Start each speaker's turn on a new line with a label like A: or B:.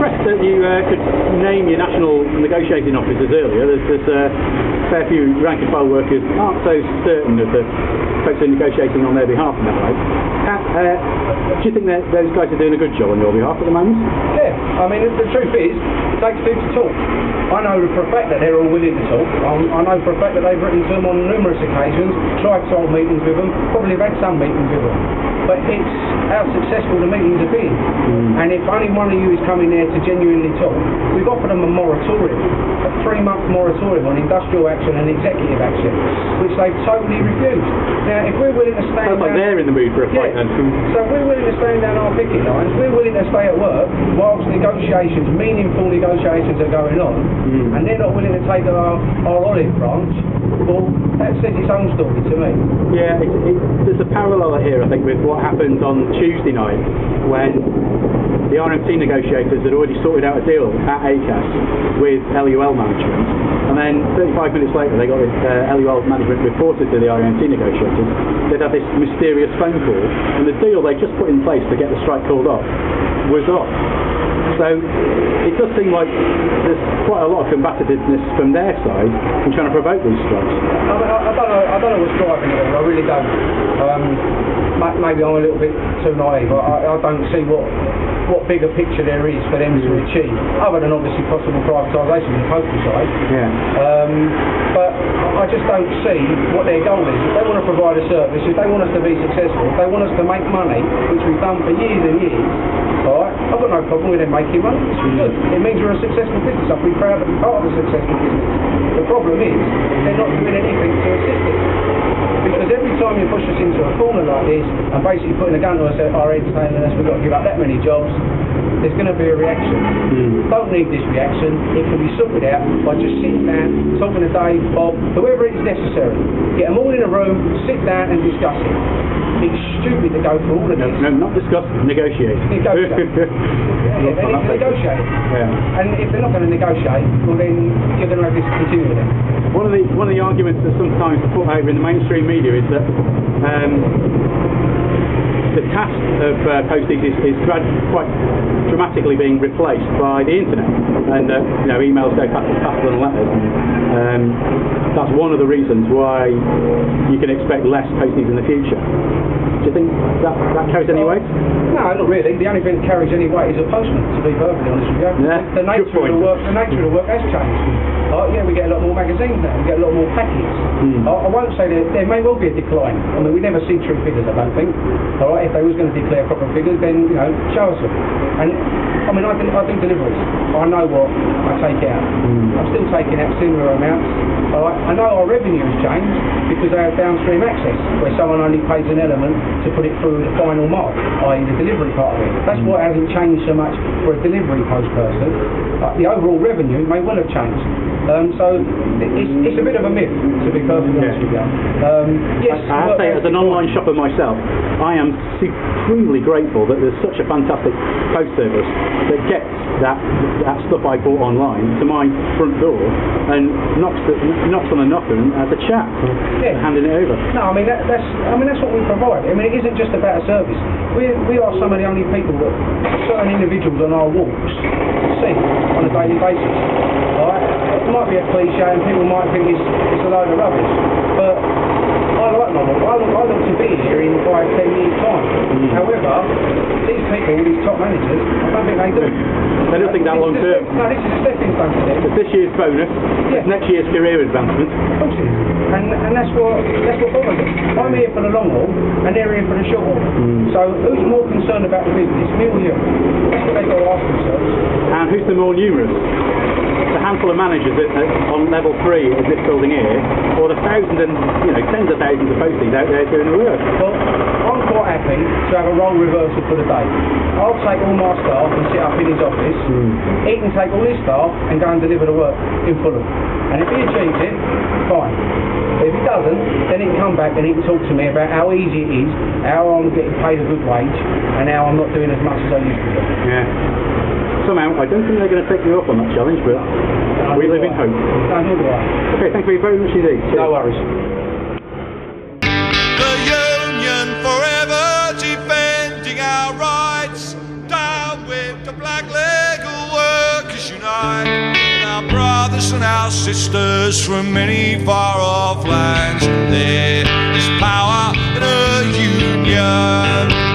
A: impressed that you could name your national negotiating officers earlier. There's a fair few rank and file workers aren't so certain of the folks who are negotiating on their behalf in that way. Do you think that those guys are doing a good job on your behalf at the moment?
B: Yeah, I mean, the truth is, it takes two to talk. I know for a fact that they're all willing to talk. I know for a fact that they've written to them on numerous occasions, tried to hold meetings with them, probably have had some meetings with them. But it's how successful the meetings have been. And if only one of you is coming there to genuinely talk, we've offered them a moratorium, a 3-month moratorium on industrial action and executive action, which they've totally refused. Now, if we're willing to stand
A: down... they're in the mood for a fight then.
B: So if we're willing to stand down our picket lines, we're willing to stay at work whilst negotiations, meaningful negotiations are going on, and they're not willing to take our olive branch, well, that says its own story to me.
A: Yeah, there's a parallel here, I think, with what happened on Tuesday night when the RMT negotiators had already sorted out a deal at ACAS with LUL management, and then 35 minutes later they got this LUL management reported to the RMT negotiators. They'd had this mysterious phone call, and the deal they just put in place to get the strike called off was off. So it does seem like there's quite a lot of combativeness from their side in trying to provoke these strikes.
B: I don't know what's driving it all, I really don't. Maybe I'm a little bit too naive. I don't see what bigger picture there is for them to achieve, other than obviously possible privatisation on the postal side.
A: Yeah.
B: But I just don't see what their goal is. If they want to provide a service, if they want us to be successful, if they want us to make money, which we've done for years and years, alright, I've got no problem with them making money. It's good. It means we're a successful business. I'll be proud to be part of a successful business. The problem is, they're not doing anything to assist us. Because every time you push us into a corner like this, and basically putting a gun to us at our heads telling us we've got to give up that many jobs, there's going to be a reaction. Don't need this reaction. It can be sorted out by just sitting down, talking to Dave, Bob, whoever it's necessary. Get them all in a room, sit down and discuss it. It's stupid to go through all of this.
A: No, not discuss, negotiate.
B: Negotiate. They need to negotiate.
A: Yeah.
B: And if they're not going to negotiate, well then you're going to have this continue with them.
A: One of the arguments that sometimes put over in the mainstream media is that the task of posties is quite dramatically being replaced by the internet, and emails go faster than letters. That's one of the reasons why you can expect less posties in the future. Do you think that carries any weight?
B: No, not really. The only thing that carries any weight is a postman, to be perfectly honest with you.
A: Yeah,
B: the nature of the work has changed. Yeah, we get a lot more magazines now, we get a lot more packets. I won't say that there may well be a decline. I mean, we never see true figures, I don't think. Alright, if they was going to declare proper figures, then, show us them. And, I mean, I do deliveries. I know what I take out. I'm still taking out similar amounts. Alright, I know our revenue has changed because they have downstream access, where someone only pays an element to put it through the final mark, i.e. the delivery part of it. That's why it hasn't changed so much for a delivery post person. The overall revenue may well have changed. So it's a bit of a myth, to be perfectly honest with you. Yes,
A: I have to say, as an online shopper myself, I am supremely grateful that there's such a fantastic post service that gets that stuff I bought online to my front door and knocks on a knocker and has a chat, handing it over.
B: No, I mean that's what we provide. I mean, it isn't just about a service. We are some of the only people that certain individuals on our walks see on a daily basis. Right? It might be a cliche and people might think it's a load of rubbish, but I like my walk. I look to be here in 5-10 years' time. However, these people, these top managers, I don't think they do.
A: They don't think that long term.
B: No, this is a stepping stone for them.
A: It's this year's bonus, it's next year's career advancement.
B: Of course it is. And that's what bothers them. I'm here for the long haul and they're here for the short haul. So who's more concerned about the business, me or you? That's what they've got to ask themselves.
A: And who's the more numerous? The handful of managers on level 3 of this building here, or the thousands and tens of thousands of posties out there doing the work?
B: Well, I'm quite happy to have a role reversal for the day. I'll take all my staff and sit up in his office. He can take all his staff and go and deliver the work in Fulham. And if he achieves it, fine. But if he doesn't, then he can come back and he can talk to me about how easy it is, how I'm getting paid a good wage, and how I'm not doing as much as I used to do.
A: Yeah. Somehow, I don't think they're going to take you up on that challenge, but we live in hope.
B: No, nor do I.
A: Okay, thank you very much indeed.
B: No worries.
C: The Union forever defending our rights. Down with the black legal unite our brothers and our sisters from many far-off lands. There is power in a union.